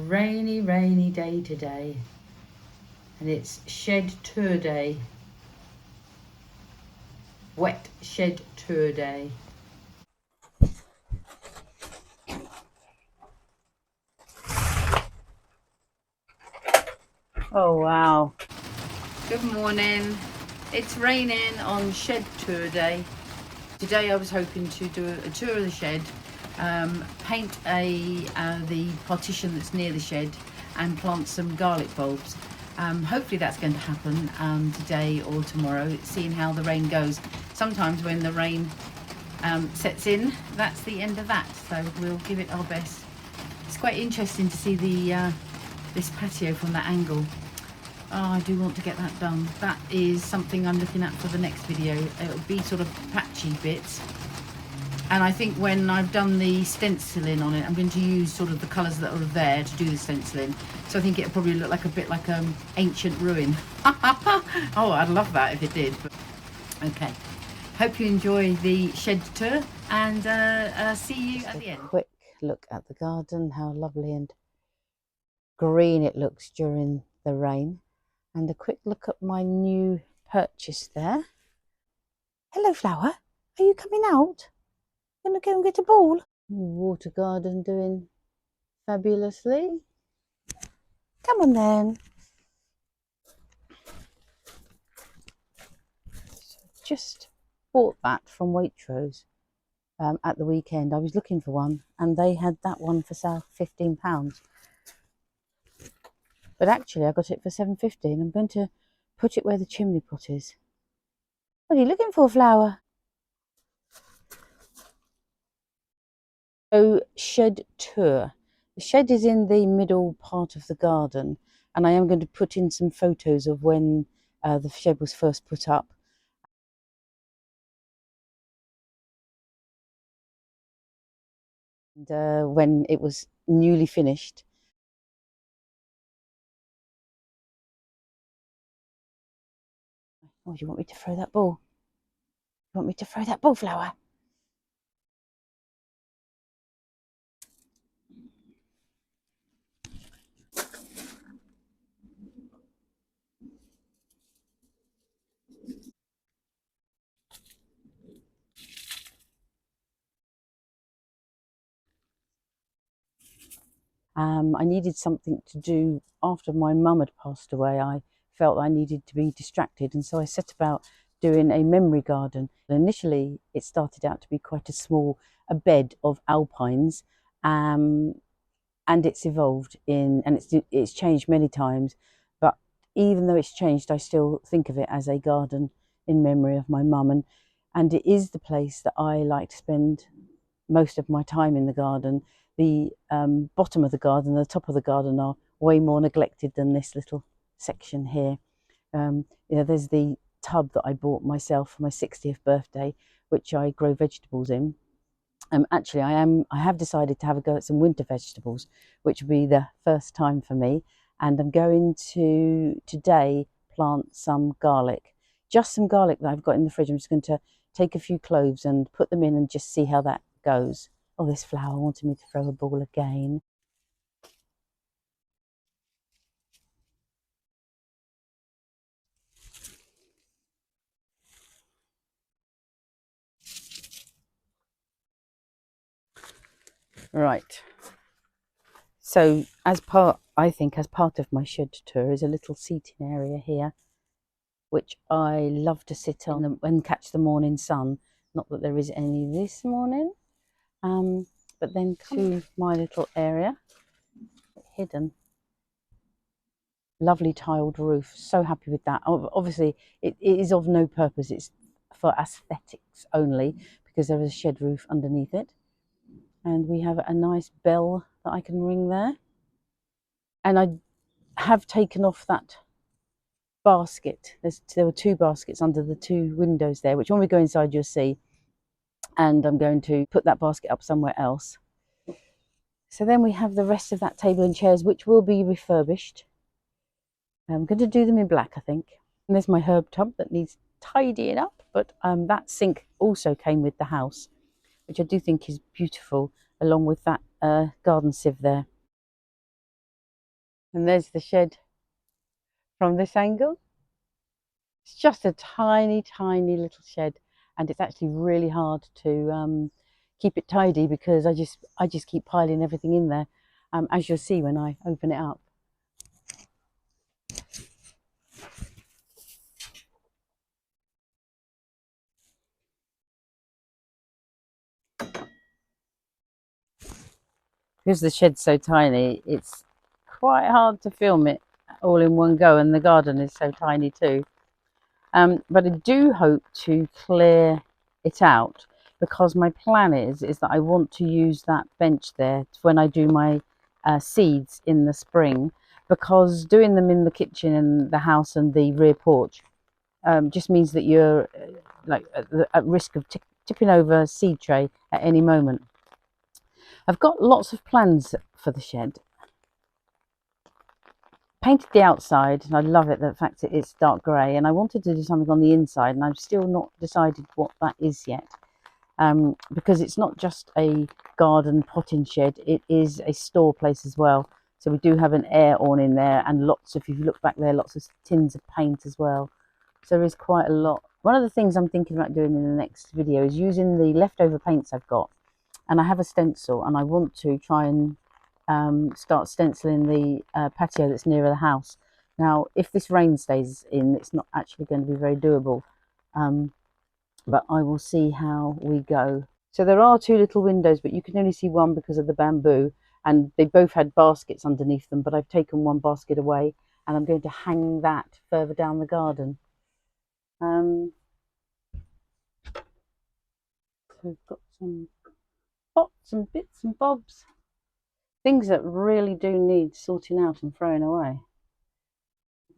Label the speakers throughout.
Speaker 1: rainy day today, and it's shed tour day, wet shed tour day. Oh wow, good morning. It's raining on shed tour day. Today I was hoping to do a tour of the shed, paint the partition that's near the shed and plant some garlic bulbs. Hopefully that's going to happen today or tomorrow, seeing how the rain goes. Sometimes when the rain sets in, that's the end of that, so we'll give it our best. It's quite interesting to see this patio from that angle. Oh, I do want to get that done. That is something I'm looking at for the next video. It'll be sort of patchy bits. And I think when I've done the stenciling on it, I'm going to use sort of the colours that are there to do the stenciling. So I think it'll probably look like a bit like an ancient ruin. Oh, I'd love that if it did. But okay. Hope you enjoy the shed tour, and see you at the end.
Speaker 2: Quick look at the garden, how lovely and green it looks during the rain. And a quick look at my new purchase there. Hello, flower. Are you coming out? Gonna go and get a ball? Water garden doing fabulously. Come on then. So just bought that from Waitrose at the weekend. I was looking for one and they had that one for sale, £15. But actually I got it for £7.50 and I'm going to put it where the chimney pot is. What are you looking for, flower? So, shed tour. The shed is in the middle part of the garden, and I am going to put in some photos of when the shed was first put up. And when it was newly finished. Oh, do you want me to throw that ball? You want me to throw that ball, flower? I needed something to do after my mum had passed away. I felt I needed to be distracted, and so I set about doing a memory garden. Initially, it started out to be quite a bed of alpines, and it's evolved and it's changed many times. But even though it's changed, I still think of it as a garden in memory of my mum, and it is the place that I like to spend most of my time in the garden. The bottom of the garden, the top of the garden are way more neglected than this little section here. There's the tub that I bought myself for my 60th birthday, which I grow vegetables in. Actually, I have decided to have a go at some winter vegetables, which will be the first time for me. And I'm going to today plant some garlic, just some garlic that I've got in the fridge. I'm just going to take a few cloves and put them in and just see how that goes. Oh, this flower wanted me to throw a ball again. Right. So as part of my shed tour is a little seating area here, which I love to sit on and catch the morning sun. Not that there is any this morning. But then to my little area, hidden. Lovely tiled roof. So happy with that. Obviously, it is of no purpose. It's for aesthetics only because there is a shed roof underneath it. And we have a nice bell that I can ring there. And I have taken off that basket. There were two baskets under the two windows there, which when we go inside you'll see. And I'm going to put that basket up somewhere else. So then we have the rest of that table and chairs, which will be refurbished. I'm going to do them in black, I think. And there's my herb tub that needs tidying up, but that sink also came with the house, which I do think is beautiful, along with that garden sieve there. And there's the shed from this angle. It's just a tiny, tiny little shed, and it's actually really hard to keep it tidy because I just keep piling everything in there, as you'll see when I open it up. Because the shed's so tiny, it's quite hard to film it all in one go, and the garden is so tiny too. But I do hope to clear it out, because my plan is that I want to use that bench there when I do my seeds in the spring, because doing them in the kitchen and the house and the rear porch just means that you're like at risk of tipping over a seed tray at any moment. I've got lots of plans for the shed. Painted the outside, and I love it, the fact that it's dark grey, and I wanted to do something on the inside, and I've still not decided what that is yet, because it's not just a garden potting shed, it is a store place as well. So we do have an air on in there, and lots of, if you look back there, lots of tins of paint as well. So there is quite a lot. One of the things I'm thinking about doing in the next video is using the leftover paints I've got, and I have a stencil, and I want to try and start stenciling the patio that's nearer the house. Now, if this rain stays in, it's not actually going to be very doable, but I will see how we go. So there are two little windows, but you can only see one because of the bamboo, and they both had baskets underneath them, but I've taken one basket away, and I'm going to hang that further down the garden. So we've got some pots and bits and bobs, things that really do need sorting out and throwing away.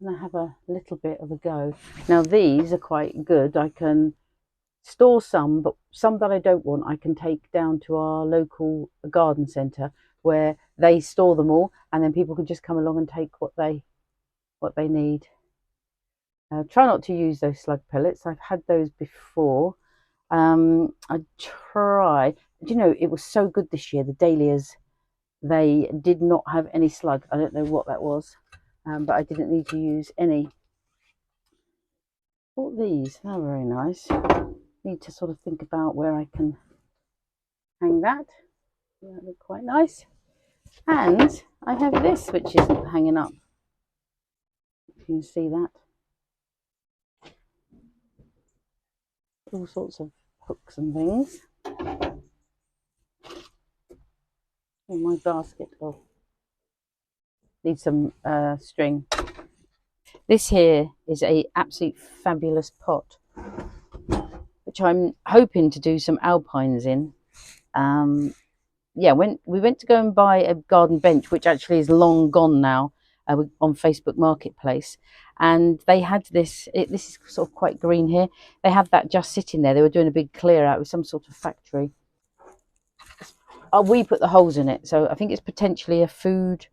Speaker 2: I'm going to have a little bit of a go. Now these are quite good. I can store some, but some that I don't want I can take down to our local garden centre, where they store them all, and then people can just come along and take what they need. Try not to use those slug pellets. I've had those before. I try. Do you know, it was so good this year, the dahlias, they did not have any slug. I don't know what that was, but I didn't need to use any. Bought these, they're very nice. Need to sort of think about where I can hang that. That look quite nice. And I have this, which isn't hanging up. You can see that. All sorts of hooks and things. In my basket. Oh, need some string. This here is a absolute fabulous pot, which I'm hoping to do some alpines in. Yeah, when we went to go and buy a garden bench, which actually is long gone now, on Facebook Marketplace, and they had this. This is sort of quite green here. They had that just sitting there. They were doing a big clear out with some sort of factory. We put the holes in it, so I think it's potentially a food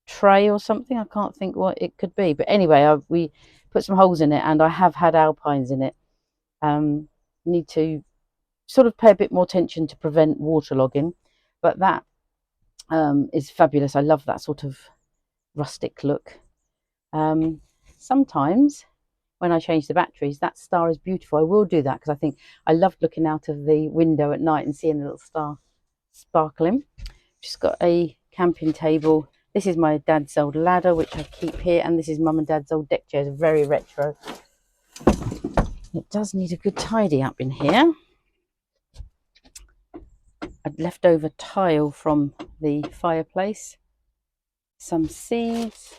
Speaker 2: tray or something. I can't think what it could be, but anyway, we put some holes in it, and I have had alpines in it. Need to sort of pay a bit more attention to prevent waterlogging, but that is fabulous. I love that sort of rustic look. Sometimes when I change the batteries, that star is beautiful. I will do that because I think I loved looking out of the window at night and seeing the little star sparkling. Just got a camping table. This is my dad's old ladder, which I keep here, and this is mum and dad's old deck chairs, very retro. It does need a good tidy up in here. I'd left over tile from the fireplace, some seeds.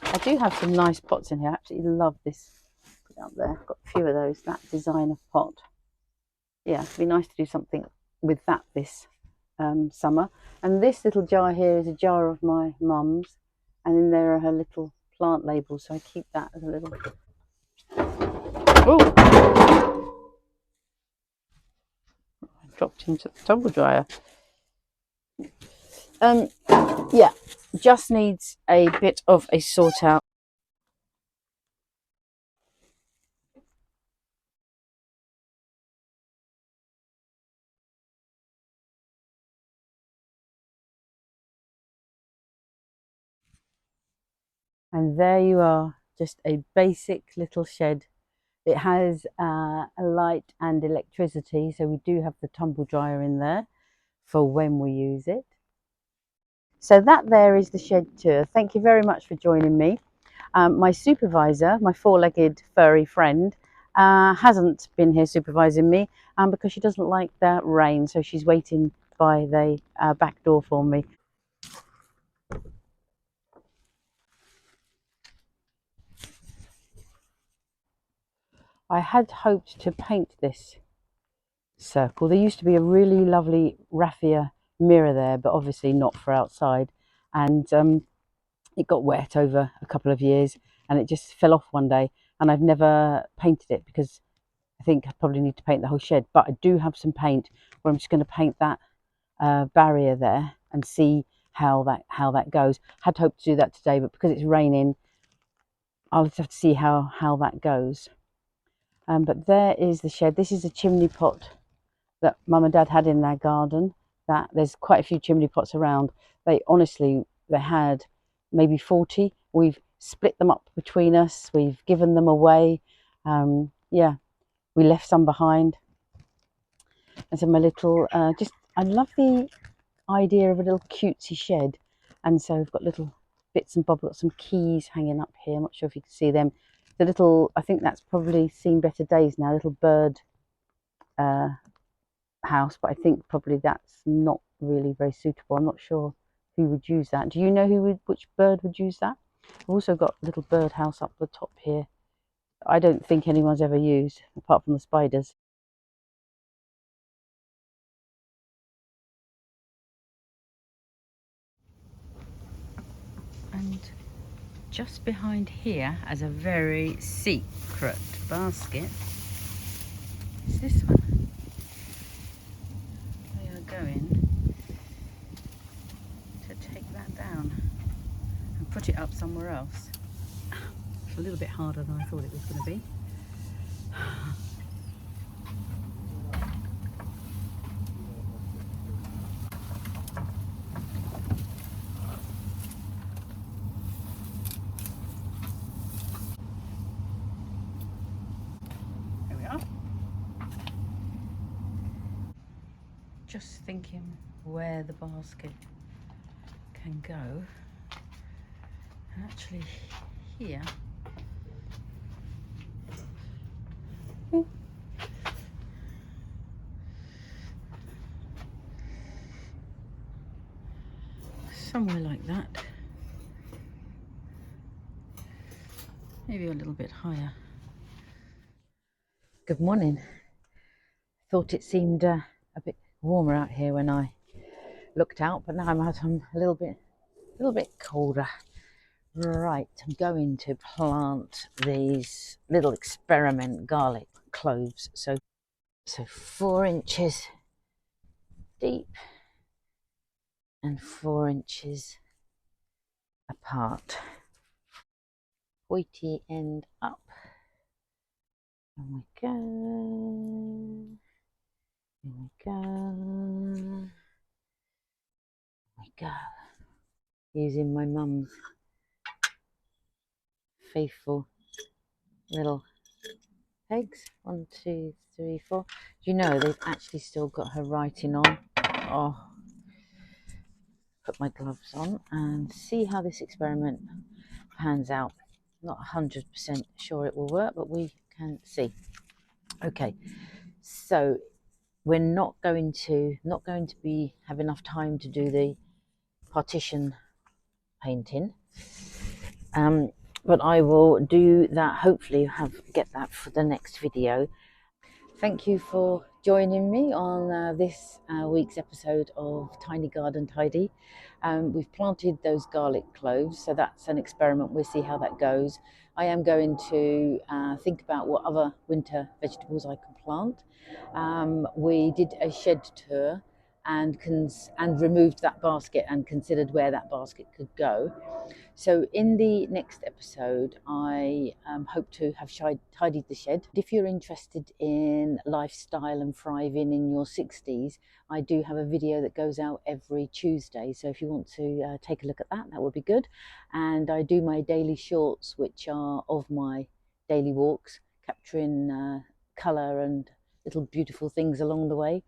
Speaker 2: I do have some nice pots in here. I absolutely love this. Put it up there. I've got a few of those, that design of pot. Yeah, it'd be nice to do something with that this summer. And this little jar here is a jar of my mum's, and in there are her little plant labels, so I keep that as a little. Oh, I dropped into the tumble dryer. Yeah, just needs a bit of a sort out. And there you are, just a basic little shed. It has a light and electricity, so we do have the tumble dryer in there for when we use it. So that there is the shed tour. Thank you very much for joining me. My supervisor, my four-legged furry friend, hasn't been here supervising me because she doesn't like the rain, so she's waiting by the back door for me. I had hoped to paint this circle. There used to be a really lovely raffia mirror there, but obviously not for outside, and it got wet over a couple of years and it just fell off one day, and I've never painted it because I think I probably need to paint the whole shed. But I do have some paint where I'm just going to paint that barrier there and see how that goes. Had hoped to do that today, but because it's raining, I'll just have to see how that goes. But there is the shed. This is a chimney pot that Mum and Dad had in their garden. That there's quite a few chimney pots around. They had maybe 40. We've split them up between us. We've given them away. Yeah, we left some behind. And so my little, I love the idea of a little cutesy shed. And so we've got little bits and bobs. We've got some keys hanging up here. I'm not sure if you can see them. The little, I think that's probably seen better days now, little bird house, but I think probably that's not really very suitable. I'm not sure who would use that. Do you know which bird would use that? I've also got a little bird house up the top here. I don't think anyone's ever used, apart from the spiders. And just behind here, as a very secret basket, is this one. We are going to take that down and put it up somewhere else. It's a little bit harder than I thought it was going to be. There we are. Just thinking where the basket can go. Actually, here. Ooh. Somewhere like that. Maybe a little bit higher. Good morning. Thought it seemed a bit warmer out here when I looked out, but now I'm out. I'm a little bit colder. Right, I'm going to plant these little experiment garlic cloves. So 4 inches deep and 4 inches apart. Pointy end up. And we go. Here we go. We go. Using my mum's faithful little pegs. 1, 2, 3, 4. Do you know they've actually still got her writing on? Oh, put my gloves on and see how this experiment pans out. Not 100% sure it will work, but we can see. Okay, so we're not going to have enough time to do the partition painting, but I will do that. Hopefully get that for the next video. Thank you for joining me on this week's episode of Tiny Garden Tidy. We've planted those garlic cloves, so that's an experiment. We'll see how that goes. I am going to think about what other winter vegetables I can plant. We did a shed tour and removed that basket and considered where that basket could go. So in the next episode, I hope to have tidied the shed. If you're interested in lifestyle and thriving in your 60s, I do have a video that goes out every Tuesday. So if you want to take a look at that, that would be good. And I do my daily shorts, which are of my daily walks, capturing colour and little beautiful things along the way.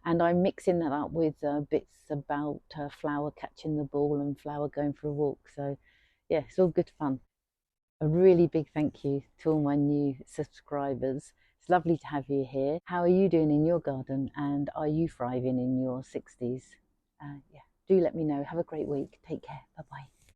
Speaker 2: And I'm mixing that up with bits about flower catching the ball and flower going for a walk. So yeah, it's all good fun. A really big thank you to all my new subscribers. It's lovely to have you here. How are you doing in your garden, and are you thriving in your 60s? Yeah, do let me know. Have a great week. Take care. Bye bye.